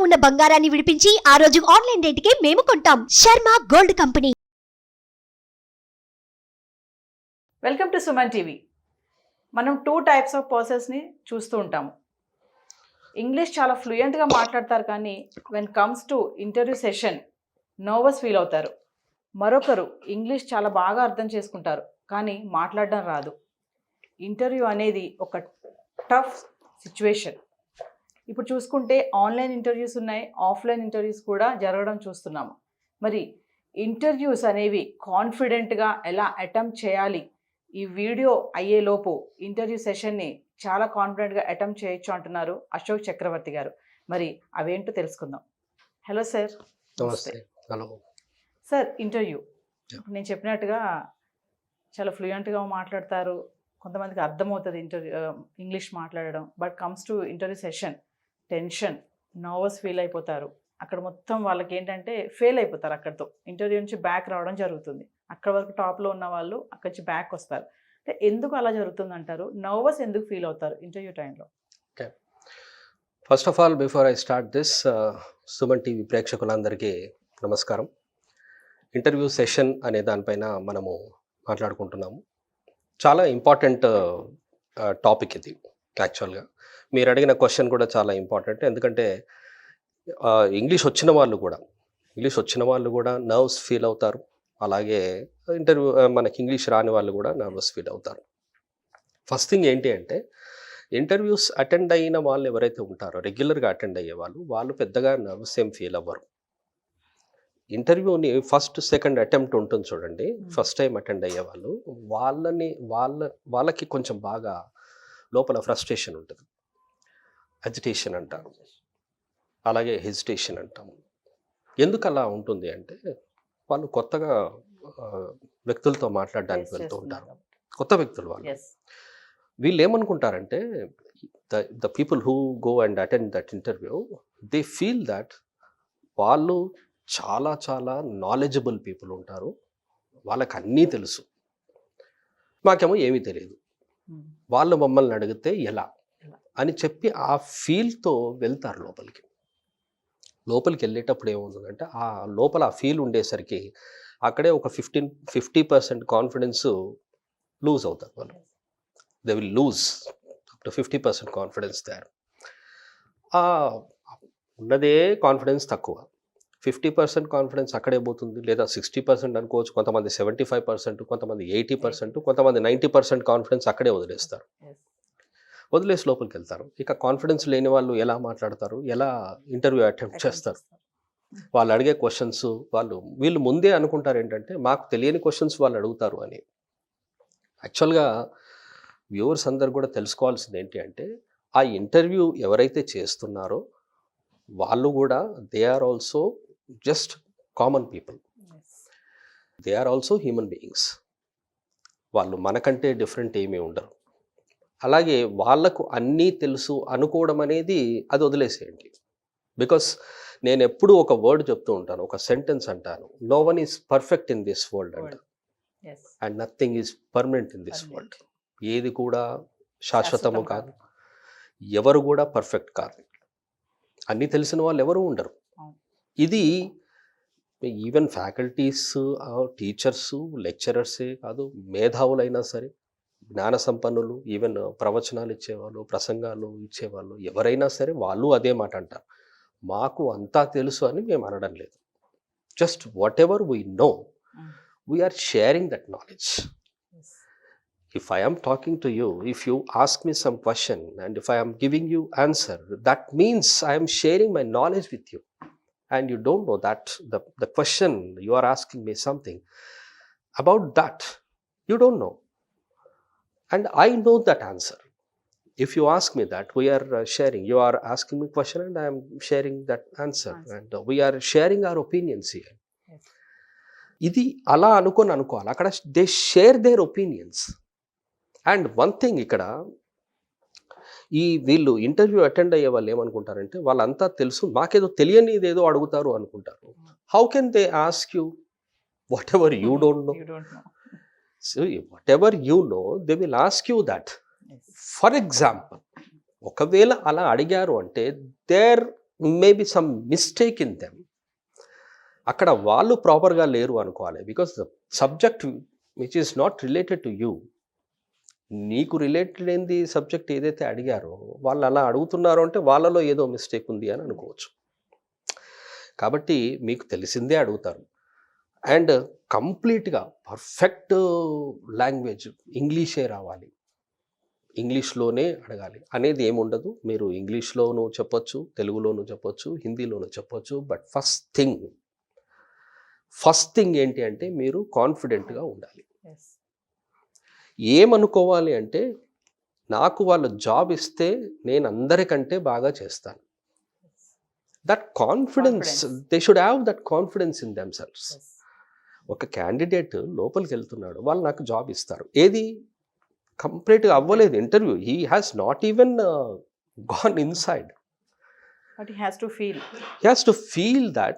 ఉన్న బంగారాన్ని విడిపించి ఆ రోజు ఆన్లైన్ రేటుకే మేము కొంటాం. Sharma gold company. Welcome to Suman TV. మనం 2 టైప్స్ ఆఫ్ పర్సన్స్ని చూస్తూ ఉంటాము. ఇంగ్లీష్ చాలా ఫ్లూయెంట్గా మాట్లాడతారు, కానీ when comes to interview session nervous feel అవుతారు. మరొకరు ఇంగ్లీష్ చాలా బాగా అర్థం చేసుకుంటారు, కానీ మాట్లాడడం రాదు. ఇంటర్వ్యూ అనేది ఒక టఫ్ సిచ్యువేషన్. ఇప్పుడు చూసుకుంటే ఆన్లైన్ ఇంటర్వ్యూస్ ఉన్నాయి, ఆఫ్లైన్ ఇంటర్వ్యూస్ కూడా జరగడం చూస్తున్నాము. మరి ఇంటర్వ్యూస్ అనేవి కాన్ఫిడెంట్గా ఎలా అటెంప్ట్ చేయాలి, ఈ వీడియో అయ్యేలోపు ఇంటర్వ్యూ సెషన్ని చాలా కాన్ఫిడెంట్గా అటెంప్ట్ చేయొచ్చు అంటున్నారు అశోక్ చక్రవర్తి గారు. మరి అవేంటో తెలుసుకుందాం. Hello sir. నమస్తే. Hello sir. ఇంటర్వ్యూ నేను చెప్పినట్టుగా చాలా ఫ్లూయెంట్గా మాట్లాడతారు, కొంతమందికి అర్థమవుతుంది ఇంగ్లీష్ మాట్లాడడం. But comes to interview session tension, nervous feel అయిపోతారు. అక్కడ మొత్తం వాళ్ళకి ఏంటంటే ఫెయిల్ అయిపోతారు. అక్కడితో ఇంటర్వ్యూ నుంచి బ్యాక్ రావడం జరుగుతుంది. అక్కడ వరకు టాప్లో ఉన్న వాళ్ళు అక్కడి నుంచి బ్యాక్ వస్తారు. అంటే ఎందుకు అలా జరుగుతుంది అంటారు? నర్వస్ ఎందుకు ఫీల్ అవుతారు ఇంటర్వ్యూ టైంలో? Okay, first of all before I start this, Suman TV ప్రేక్షకులందరికీ నమస్కారం. ఇంటర్వ్యూ సెషన్ అనే దానిపైన మనము మాట్లాడుకుంటున్నాము. చాలా ఇంపార్టెంట్ టాపిక్ ఇది. యాక్చువల్గా మీరు అడిగిన క్వశ్చన్ కూడా చాలా ఇంపార్టెంట్. ఎందుకంటే ఇంగ్లీష్ వచ్చిన వాళ్ళు కూడా నర్వ్స్ ఫీల్ అవుతారు. అలాగే ఇంటర్వ్యూ మనకి ఇంగ్లీష్ రాని వాళ్ళు కూడా నర్వస్ ఫీల్ అవుతారు. ఫస్ట్ థింగ్ ఏంటి అంటే, ఇంటర్వ్యూస్ అటెండ్ అయిన వాళ్ళు ఎవరైతే ఉంటారో, రెగ్యులర్గా అటెండ్ అయ్యే వాళ్ళు పెద్దగా నర్వస్ ఏం ఫీల్ అవ్వరు. ఇంటర్వ్యూని ఫస్ట్ సెకండ్ అటెంప్ట్ ఉంటుంది చూడండి, ఫస్ట్ టైం అటెండ్ అయ్యే వాళ్ళు వాళ్ళకి కొంచెం బాగా లోపల ఫ్రస్ట్రేషన్ ఉంటుంది, అజిటేషన్ అంటారు, అలాగే హెజిటేషన్ అంటాము. ఎందుకు అలా ఉంటుంది అంటే, వాళ్ళు కొత్తగా వ్యక్తులతో మాట్లాడడానికి వెళ్తూ ఉంటారు, కొత్త వ్యక్తులు వాళ్ళు. వీళ్ళు ఏమనుకుంటారంటే, the people who go and attend that interview, they feel that వాళ్ళు చాలా చాలా నాలెడ్జబుల్ పీపుల్ ఉంటారు, వాళ్ళకి అన్నీ తెలుసు, మాకేమో ఏమీ తెలియదు, వాళ్ళు మమ్మల్ని అడిగితే ఎలా అని చెప్పి ఆ ఫీల్తో వెళ్తారు లోపలికి వెళ్ళేటప్పుడు ఏమవుతుందంటే, ఆ లోపల ఆ ఫీల్ ఉండేసరికి అక్కడే ఒక 50% కాన్ఫిడెన్స్ లూజ్ అవుతారు వాళ్ళు. They will lose up to 50% confidence there. ఉన్నదే కాన్ఫిడెన్స్ తక్కువ, 50% కాన్ఫిడెన్స్ అక్కడే పోతుంది. లేదా 60% అనుకోవచ్చు, కొంతమంది 75%, కొంతమంది 80%, కొంతమంది 90% కాన్ఫిడెన్స్ అక్కడే వదిలేస్తారు. వదిలేసి లోపలికి వెళ్తారు. ఇక కాన్ఫిడెన్స్ లేని వాళ్ళు ఎలా మాట్లాడతారు, ఎలా ఇంటర్వ్యూ అటెంప్ట్ చేస్తారు? వాళ్ళు అడిగే క్వశ్చన్స్ వీళ్ళు ముందే అనుకుంటారు ఏంటంటే, మాకు తెలియని క్వశ్చన్స్ వాళ్ళు అడుగుతారు అని. యాక్చువల్గా వ్యూవర్స్ అందరు కూడా తెలుసుకోవాల్సింది ఏంటి అంటే, ఆ ఇంటర్వ్యూ ఎవరైతే చేస్తున్నారో వాళ్ళు కూడా they are also just common people, they are also human beings. వాళ్ళు మనకంటే డిఫరెంట్ ఏమీ ఉండరు. అలాగే వాళ్లకు అన్నీ తెలుసు అనుకోవడం అనేది అది వదిలేసేయండి. బికాస్ నేను ఎప్పుడూ ఒక వర్డ్ చెప్తూ ఉంటాను, ఒక సెంటెన్స్ అంటాను, no one is perfect in this world అంట, and nothing is permanent in this world. ఏది కూడా శాశ్వతము కాదు, ఎవరు కూడా పర్ఫెక్ట్ కాదు, అన్నీ తెలిసిన వాళ్ళు ఎవరు ఉండరు. ఇది ఈవెన్ ఫ్యాకల్టీస్, టీచర్స్, లెక్చరర్సే కాదు, మేధావులైనా సరే, జ్ఞాన సంపన్నులు, ఈవెన్ ప్రవచనాలు ఇచ్చేవాళ్ళు, ప్రసంగాలు ఇచ్చేవాళ్ళు ఎవరైనా సరే వాళ్ళు అదే మాట అంటారు, మాకు అంతా తెలుసు అని మేము అనడం లేదు. Just whatever we know, we are sharing that knowledge. If I am talking to you, if you ask me some question and if I am giving you answer, that means I am sharing my knowledge with you. And you don't know that the question you are asking me something about that you don't know, and I know that answer. If you ask me that, we are sharing, you are asking me question and I am sharing that answer. And we are sharing our opinions here. Idi ala అనుకోవాలి, అక్కడ they share their opinions. And one thing ikkada, ఈ వీళ్ళు interview attend అయ్యే వాళ్ళు ఏమనుకుంటారంటే, వాళ్ళంతా తెలుసు, మాకేదో తెలియనిదేదో అడుగుతారు అనుకుంటారు. How can they ask you whatever you don't know? So whatever you know they will ask you that. For example, ఒకవేళ అలా అడిగారు అంటే there maybe some mistake in them. అక్కడ వాళ్ళు ప్రాపర్గా లేరు అనుకోవాలి. Because the subject which is not related to you, నీకు రిలేటెడ్ ఏంది సబ్జెక్ట్ ఏదైతే అడిగారో వాళ్ళు అలా అడుగుతున్నారో అంటే వాళ్ళలో ఏదో మిస్టేక్ ఉంది అని అనుకోవచ్చు. కాబట్టి మీకు తెలిసిందే అడుగుతారు. అండ్ కంప్లీట్గా పర్ఫెక్ట్ లాంగ్వేజ్ ఇంగ్లీషే రావాలి, ఇంగ్లీష్లోనే అడగాలి అనేది ఏముండదు. మీరు ఇంగ్లీష్లోనూ చెప్పొచ్చు, తెలుగులోనూ చెప్పొచ్చు, హిందీలోనూ చెప్పొచ్చు. బట్ ఫస్ట్ థింగ్ ఏంటి అంటే మీరు కాన్ఫిడెంట్గా ఉండాలి. ఏమనుకోవాలి అంటే నాకు వాళ్ళు జాబ్ ఇస్తే నేను అందరికంటే బాగా చేస్తాను. That confidence, they should have that confidence in themselves. ఒక క్యాండిడేట్ లోపలికి వెళ్తున్నాడు, వాళ్ళు నాకు జాబ్ ఇస్తారు. ఏది కంప్లీట్గా అవ్వలేదు interview, he has not even gone inside. But he has to feel that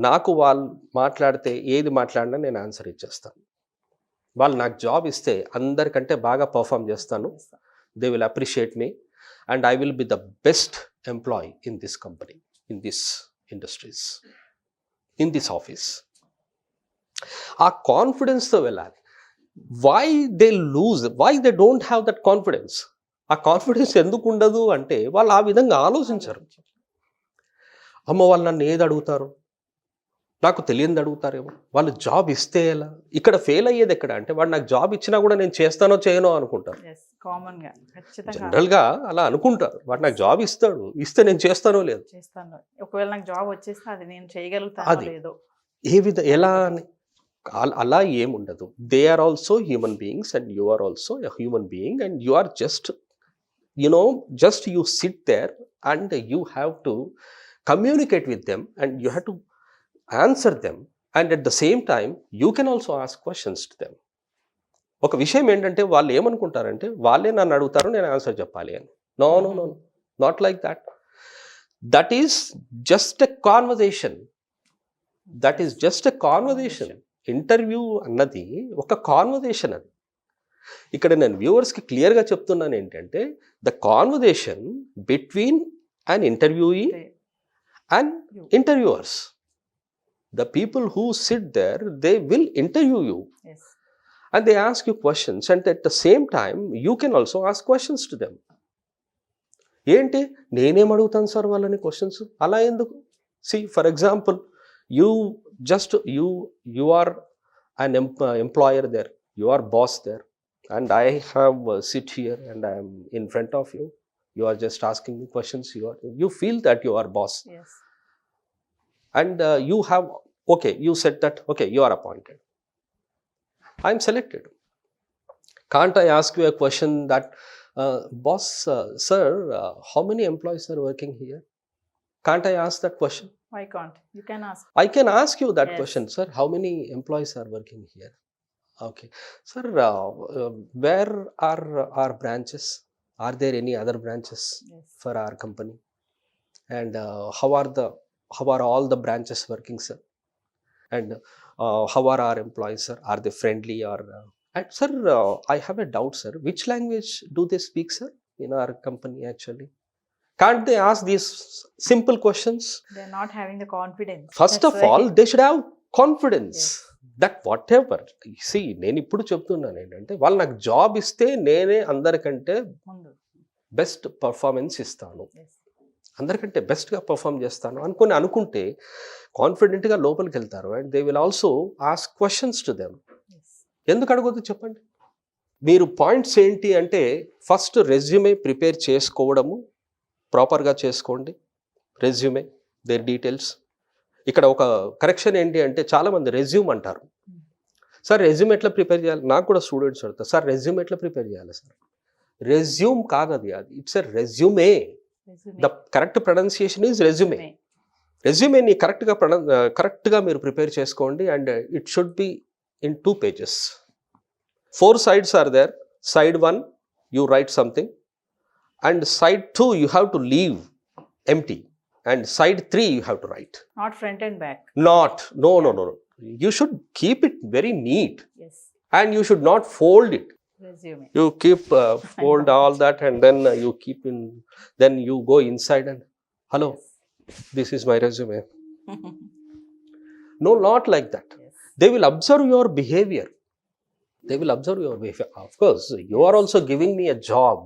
నాకు వాళ్ళు మాట్లాడితే ఏది మాట్లాడినా నేను ఆన్సర్ ఇచ్చేస్తాను. వాళ్ళు నాకు జాబ్ ఇస్తే అందరికంటే బాగా పర్ఫామ్ చేస్తాను. They will appreciate me and I will be the best employee in this company, in this industries, in this office. ఆ కాన్ఫిడెన్స్తో వెళ్ళాలి. Why they don't have that confidence? ఆ కాన్ఫిడెన్స్ ఎందుకు ఉండదు అంటే వాళ్ళు ఆ విధంగా ఆలోచించరు. అమ్మ వాళ్ళు నన్ను ఏది అడుగుతారు, నాకు తెలియదు అడుగుతారేమో, వాళ్ళు జాబ్ ఇస్తే ఎలా? ఇక్కడ ఫెయిల్ అయ్యేది ఎక్కడ అంటే వాడు నాకు జాబ్ ఇచ్చినా కూడా నేను చేస్తానో చేయనో అనుకుంటారు. జనరల్గా అలా అనుకుంటారు. వాడు నాకు జాబ్ ఇస్తే నేను చేస్తానో లేదు, ఒకవేళ నాకు జాబ్ వచ్చేస్తే అది నేను చేయగలుగుతానో లేదో, ఎలా అని. అలా ఏముండదు. They are also human beings and you are also a human being and you are just you sit there and you have to communicate with them and you have to answer them, and at the same time you can also ask questions to them. ఒక విషయం ఏంటంటే వాళ్ళు ఏమనుకుంటారంటే వాళ్ళే నన్ను అడుగుతారు, నేను answer చెప్పాలి అని. No, not like that. That is just a conversation. Interview అన్నది ఒక కాన్వర్జేషన్. అది ఇక్కడ నేను వ్యూవర్స్కి క్లియర్గా చెప్తున్నాను ఏంటంటే the conversation between an interviewee and interviewers. The people who sit there, they will interview you. Yes. And they ask you questions, and at the same time you can also ask questions to them. ఏంటి నేనేం అడుగుతాను sir వాళ్ళని questions? అలా ఎందుకు? See, for example, you are an employer there, you are boss there, and I have sit here and I am in front of you. You are just asking me questions. You feel that you are boss. Yes. And you said that, okay, you are appointed. I am selected. Can't I ask you a question that, boss, sir, how many employees are working here? Can't I ask that question? Why can't? You can ask. I can ask you that Yes. question, sir. How many employees are working here? Okay. Sir, where are our branches? Are there any other branches Yes. for our company? And how are all the branches working, sir? And how are our employees, sir? Are they friendly or? And sir, I have a doubt, sir. Which language do they speak, sir, in our company actually? Can't they ask these simple questions? They are not having the confidence. First of all, they should have confidence. Yes. That whatever. See, నేను ఇప్పుడు చెప్తున్నాను ఏంటంటే వాళ్ళు నాకు job ఇస్తే నేనే అందరికంటే best performance ఇస్తాను, అందరికంటే బెస్ట్గా పర్ఫామ్ చేస్తాను అనుకుంటే కాన్ఫిడెంట్గా లోపలికి వెళ్తారు. And they will also ask questions to them. ఎందుకు అడగొద్దు చెప్పండి? మీరు పాయింట్స్ ఏంటి అంటే ఫస్ట్ రెజ్యూమే ప్రిపేర్ చేసుకోవడము ప్రాపర్గా చేసుకోండి. Resume, there details. ఇక్కడ ఒక కరెక్షన్ ఏంటి అంటే చాలామంది రెజ్యూమ్ అంటారు. సార్ రెజ్యూమ్ ఎట్లా ప్రిపేర్ చేయాలి? నాకు కూడా స్టూడెంట్స్ అడుగుతారు, సార్ రెజ్యూమ్ ఎట్లా ప్రిపేర్ చేయాలి సార్? రెజ్యూమ్ కాదు అది, it's a resume. The correct pronunciation is resume. రెజ్యూమేని కరెక్ట్గా మీరు ప్రిపేర్ చేసుకోండి. And it should be in 2 pages. 4 sides are there. Side 1 you write something, and side 2 you have to leave empty, and side 3 you have to write. Not front and back. No. You should keep it very neat. Yes. And you should not fold it. Resume. You keep fold all that, and then you keep in. Then you go inside and hello. Yes. This is my resume. No, not like that. Yes. They will observe your behavior. They will observe your behavior. Of course, you are also giving me a job.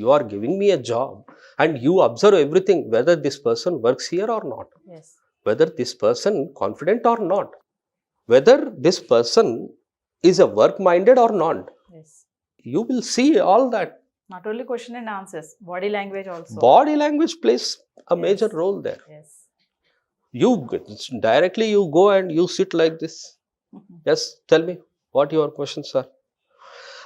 You are giving me a job, and you observe everything, whether this person works here or not, Yes. whether this person confident or not, whether this person is a work-minded or not. Yes. You will see all that. Not only question and answers, body language also. Body language plays a major Yes. role there. Yes. You directly you go and you sit like this. Yes, tell me what your questions are.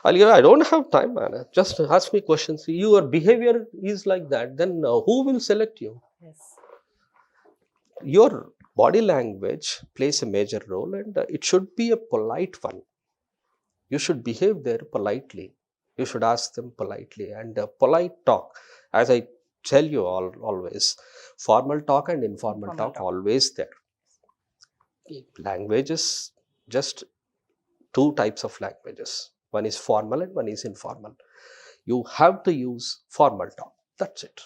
I don't have time, man. Just ask me questions. Your behavior is like that. Then who will select you? Yes. Your body language plays a major role, and it should be a polite one. You should behave there politely. You should ask them politely, and polite talk. As I tell you always, formal talk and informal talk always there. Languages, just two types of languages. One is formal and one is informal. You have to use formal talk. That's it.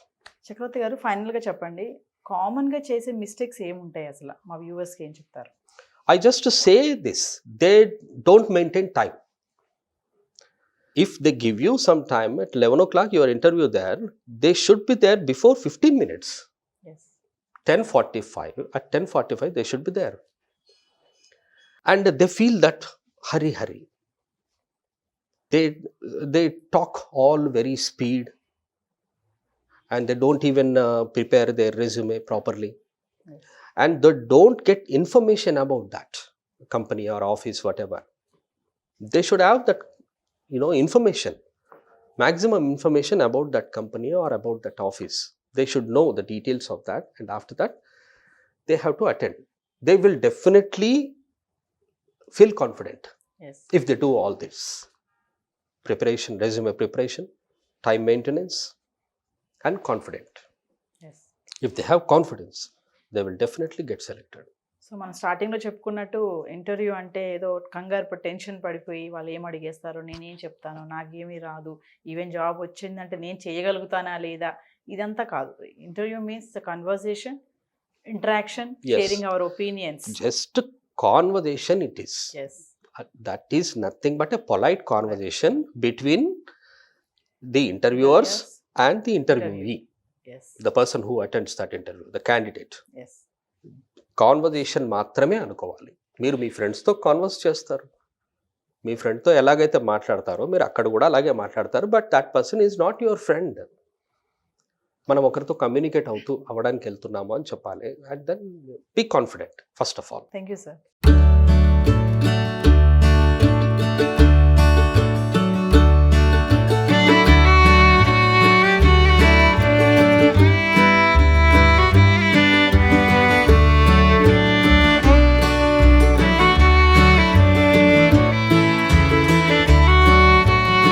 చక్రవర్తి గారు ఫైనల్గా చెప్పండి, కామన్గా చేసే mistakes ఏముంటాయి అసలు మా వ్యూవర్స్కి ఏం చెప్తారు? I just say this, they don't maintain time. If they give you some time at 11 o'clock, your interview there, they should be there before 15 minutes. Yes. 10:45, at 10:45 they should be there. And they feel that hurry. They talk all very speed, and they don't even prepare their resume properly. Yes. And they don't get information about that company or office, whatever. They should have that, information, maximum information about that company or about that office. They should know the details of that, and after that they have to attend. They will definitely feel confident Yes. if they do all this preparation, resume preparation, time maintenance, and confident. Yes. If they have confidence, they will definitely get selected. So మనం స్టార్టింగ్లో చెప్పుకున్నట్టు interview అంటే ఏదో కంగారు tension పడిపోయి వాళ్ళు ఏం అడిగేస్తారో నేనేం చెప్తాను, నాకేమీ రాదు, ఈవెన్ జాబ్ వచ్చిందంటే నేను చేయగలుగుతానా లేదా, ఇదంతా కాదు. Interview means the conversation, interaction, Yes. Sharing our opinions. Just conversation it is. Yes. That is nothing but a polite conversation between the interviewers and the interviewee, yes. the person who attends that interview, the candidate. Yes. Conversation మాత్రమే అనుకోవాలి. మీరు మీ ఫ్రెండ్స్తో converse చేస్తారు, మీ ఫ్రెండ్తో ఎలాగైతే మాట్లాడతారో మీరు అక్కడ కూడా అలాగే మాట్లాడతారు, but that person is not your friend. మనం ఒకరితో కమ్యూనికేట్ అవ్వడానికి వెళ్తున్నాము అని చెప్పాలి. And then be confident first of all. Thank you sir.